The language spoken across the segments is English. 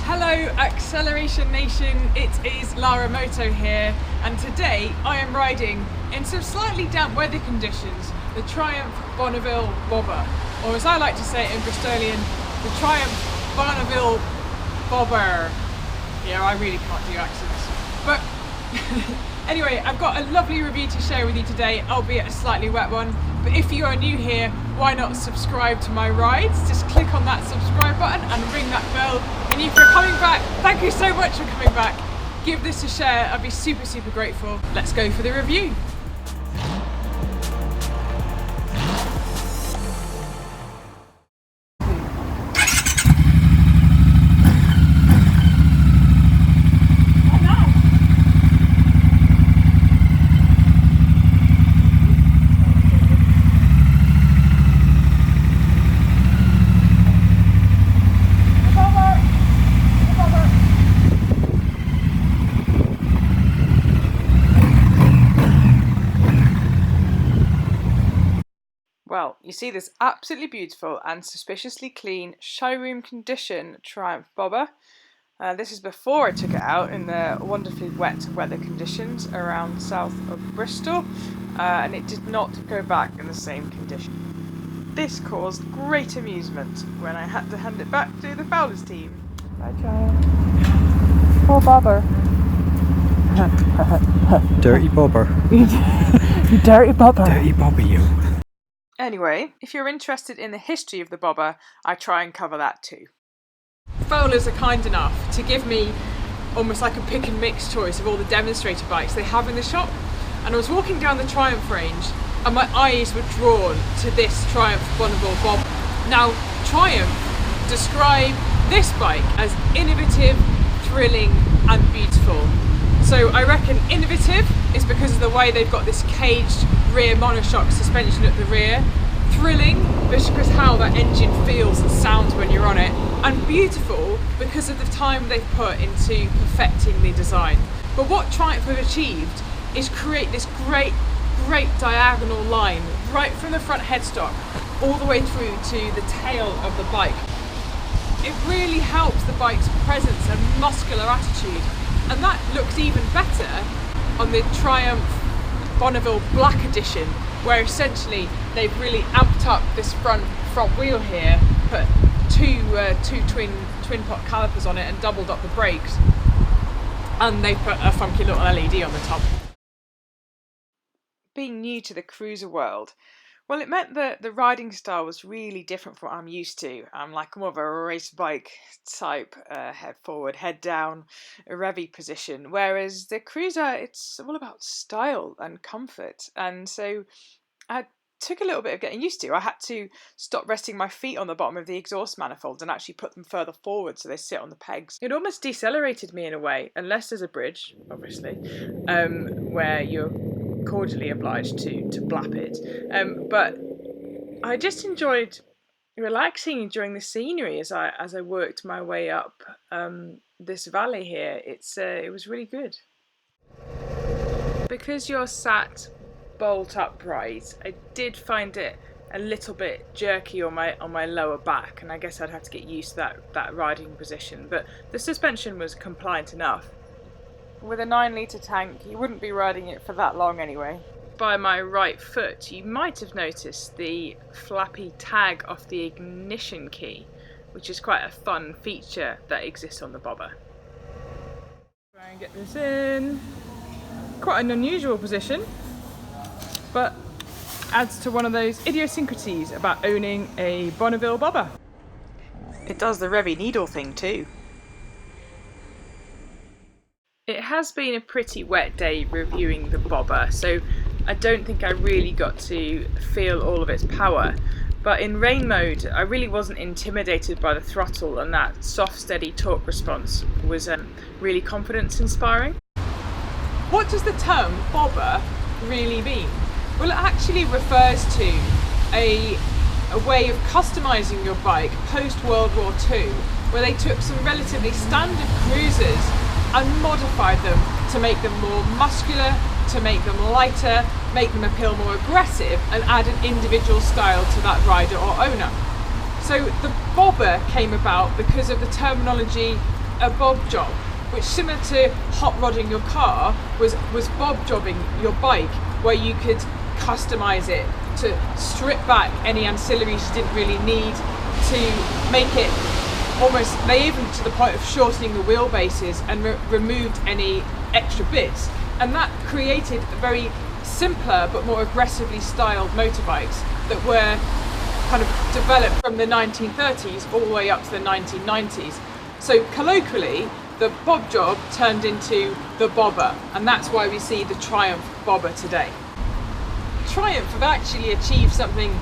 Hello Acceleration Nation, it is Lara Moto here, and today I am riding in some slightly damp weather conditions the Triumph Bonneville Bobber, or as I like to say it in Bristolian, the Triumph Bonneville Bobber. Yeah, I really can't do accents. But anyway, I've got a lovely review to share with you today, albeit a slightly wet one. But if you are new here, why not subscribe to my rides? Just click on that subscribe button and ring that bell. And if you're coming back, thank you so much for coming back. Give this a share, I'd be super grateful. Let's go for the review. Well, you see this absolutely beautiful and suspiciously clean showroom condition Triumph Bobber. This is before I took it out in the wonderfully wet weather conditions around south of Bristol, and it did not go back in the same condition. This caused great amusement when I had to hand it back to the Fowlers team. Bye, Triumph. Poor Bobber. Dirty bobber. You dirty Bobber. Dirty bobber, you. Anyway, if you're interested in the history of the Bobber, I try and cover that too. Fowlers are kind enough to give me almost like a pick and mix choice of all the demonstrator bikes they have in the shop. And I was walking down the Triumph range and my eyes were drawn to this Triumph Bonneville Bobber. Now, Triumph describe this bike as innovative, thrilling and beautiful. So I reckon innovative is because of the way they've got this caged rear monoshock suspension at the rear. Thrilling because how that engine feels and sounds when you're on it. And beautiful because of the time they've put into perfecting the design. But what Triumph have achieved is create this great diagonal line right from the front headstock all the way through to the tail of the bike. It really helps the bike's presence and muscular attitude. And that looks even better on the Triumph Bonneville Black Edition, where essentially they've really amped up this front wheel here, put two twin pot calipers on it and doubled up the brakes, and they put a funky little LED on the top. Being new to the cruiser world, well, it meant that the riding style was really different from what I'm used to. I'm like more of a race bike type, head forward, head down, a revvy position, whereas the cruiser, it's all about style and comfort. And so I took a little bit of getting used to. I had to stop resting my feet on the bottom of the exhaust manifold and actually put them further forward so they sit on the pegs. It almost decelerated me in a way, unless there's a bridge, obviously, where you're cordially obliged to blap it, but I just enjoyed relaxing during the scenery as I worked my way up this valley here. It was really good. Because you're sat bolt upright, I did find it a little bit jerky on my lower back, and I guess I'd have to get used to that riding position, but the suspension was compliant enough. With a 9-litre tank, you wouldn't be riding it for that long anyway. By my right foot, you might have noticed the flappy tag off the ignition key, which is quite a fun feature that exists on the Bobber. Try and get this in. Quite an unusual position, but adds to one of those idiosyncrasies about owning a Bonneville Bobber. It does the revvy needle thing too. It has been a pretty wet day reviewing the Bobber, so I don't think I really got to feel all of its power. But in rain mode, I really wasn't intimidated by the throttle, and that soft, steady torque response was really confidence inspiring. What does the term Bobber really mean? Well, it actually refers to a way of customising your bike post-World War II, where they took some relatively standard cruisers and modified them to make them more muscular, to make them lighter, make them appeal more aggressive, and add an individual style to that rider or owner. So the Bobber came about because of the terminology a bob job, which, similar to hot rodding your car, was bob jobbing your bike, where you could customize it to strip back any ancillaries you didn't really need, to make it almost, they even to the point of shortening the wheelbases and removed any extra bits, and that created very simpler but more aggressively styled motorbikes that were kind of developed from the 1930s all the way up to the 1990s. So colloquially, the bob job turned into the bobber, and that's why we see the Triumph Bobber today. Triumph have actually achieved something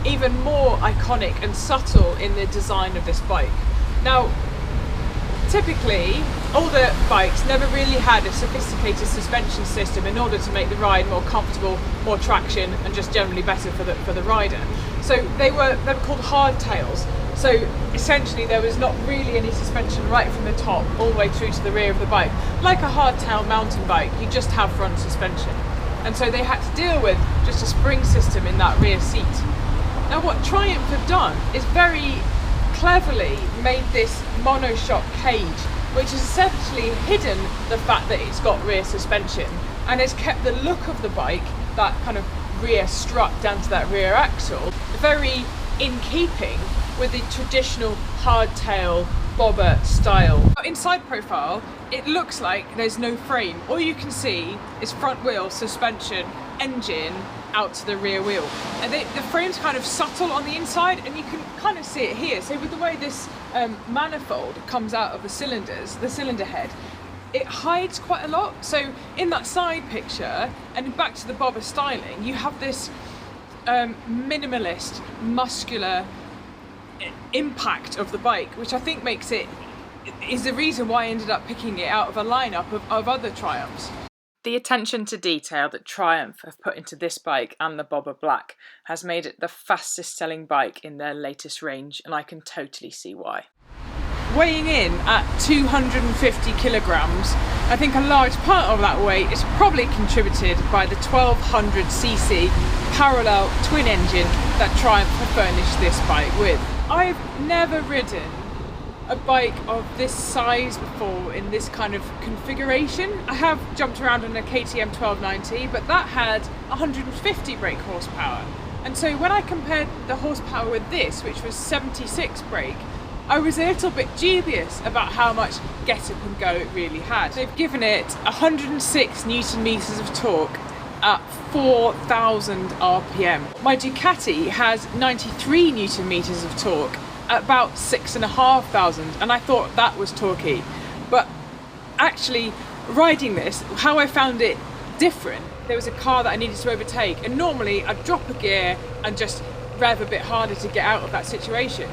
even more iconic and subtle in the design of this bike. Now, typically, older bikes never really had a sophisticated suspension system in order to make the ride more comfortable, more traction, and just generally better for the rider. So they were called hardtails. So essentially, there was not really any suspension right from the top all the way through to the rear of the bike. Like a hardtail mountain bike, you just have front suspension. And so they had to deal with just a spring system in that rear seat. Now, what Triumph have done is very cleverly made this monoshock cage, which has essentially hidden the fact that it's got rear suspension and has kept the look of the bike, that kind of rear strut down to that rear axle, very in keeping with the traditional hardtail bobber style. Inside profile, it looks like there's no frame. All you can see is front wheel, suspension, engine, out to the rear wheel. And the frame's kind of subtle on the inside, and you can kind of see it here. So with the way this manifold comes out of the cylinders, the cylinder head, it hides quite a lot. So in that side picture, and back to the bobber styling, you have this minimalist, muscular impact of the bike, which I think is the reason why I ended up picking it out of a lineup of other Triumphs. The attention to detail that Triumph have put into this bike and the Bobber Black has made it the fastest selling bike in their latest range, and I can totally see why. Weighing in at 250 kilograms, I think a large part of that weight is probably contributed by the 1200cc parallel twin engine that Triumph have furnished this bike with. I've never ridden a bike of this size before in this kind of configuration. I have jumped around on a KTM 1290, but that had 150 brake horsepower. And so when I compared the horsepower with this, which was 76 brake, I was a little bit dubious about how much get up and go it really had. They've given it 106 Newton meters of torque at 4,000 RPM. My Ducati has 93 Newton meters of torque at about 6,500, and I thought that was torquey. But actually riding this, how I found it different, there was a car that I needed to overtake, and normally I'd drop a gear and just rev a bit harder to get out of that situation.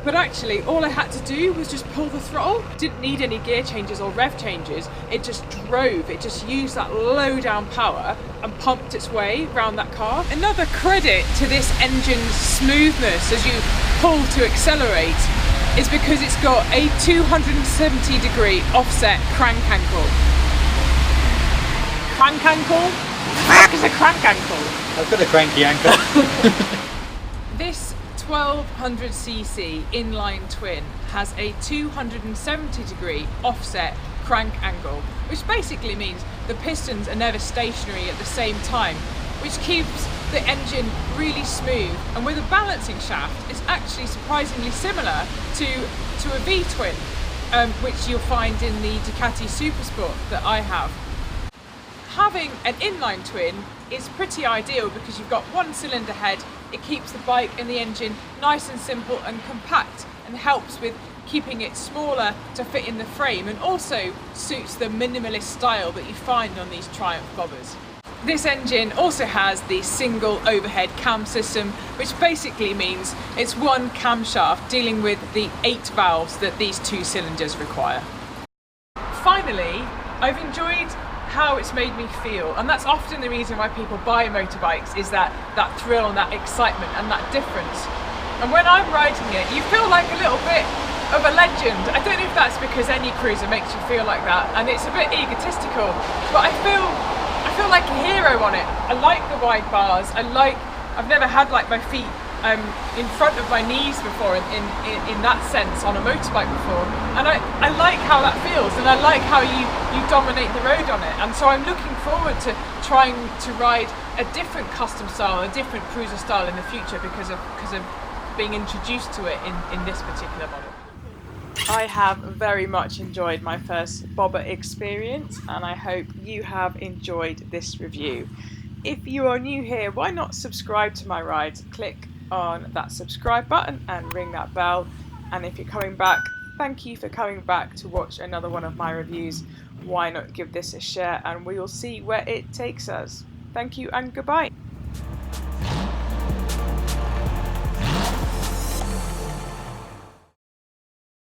But actually all I had to do was just pull the throttle. Didn't need any gear changes or rev changes. It just drove, it just used that low down power and pumped its way around that car. Another credit to this engine's smoothness as you pull to accelerate is because it's got a 270-degree offset crank ankle. Crank ankle? What is a crank ankle? I've got a cranky ankle. This 1200cc inline twin has a 270-degree offset crank angle, which basically means the pistons are never stationary at the same time, which keeps the engine really smooth, and with a balancing shaft it's actually surprisingly similar to a V-twin, which you'll find in the Ducati Supersport that I have. Having an inline twin is pretty ideal because you've got one cylinder head. It keeps the bike and the engine nice and simple and compact, and helps with keeping it smaller to fit in the frame, and also suits the minimalist style that you find on these Triumph Bobbers. This engine also has the single overhead cam system, which basically means it's one camshaft dealing with the 8 valves that these 2 cylinders require. Finally, I've enjoyed how it's made me feel, and that's often the reason why people buy motorbikes, is that thrill and that excitement and that difference. And when I'm riding it, you feel like a little bit of a legend. I don't know if that's because any cruiser makes you feel like that, and it's a bit egotistical, but I feel like a hero on it. I like the wide bars. I've never had like my feet in front of my knees before in that sense on a motorbike before, and I like how that feels, and I like how you dominate the road on it, and so I'm looking forward to trying to ride a different custom style, a different cruiser style in the future because of being introduced to it in this particular model. I have very much enjoyed my first Bobber experience, and I hope you have enjoyed this review. If you are new here, why not subscribe to my rides? Click on that subscribe button and ring that bell. And if you're coming back, thank you for coming back to watch another one of my reviews. Why not give this a share, and we will see where it takes us. Thank you and goodbye.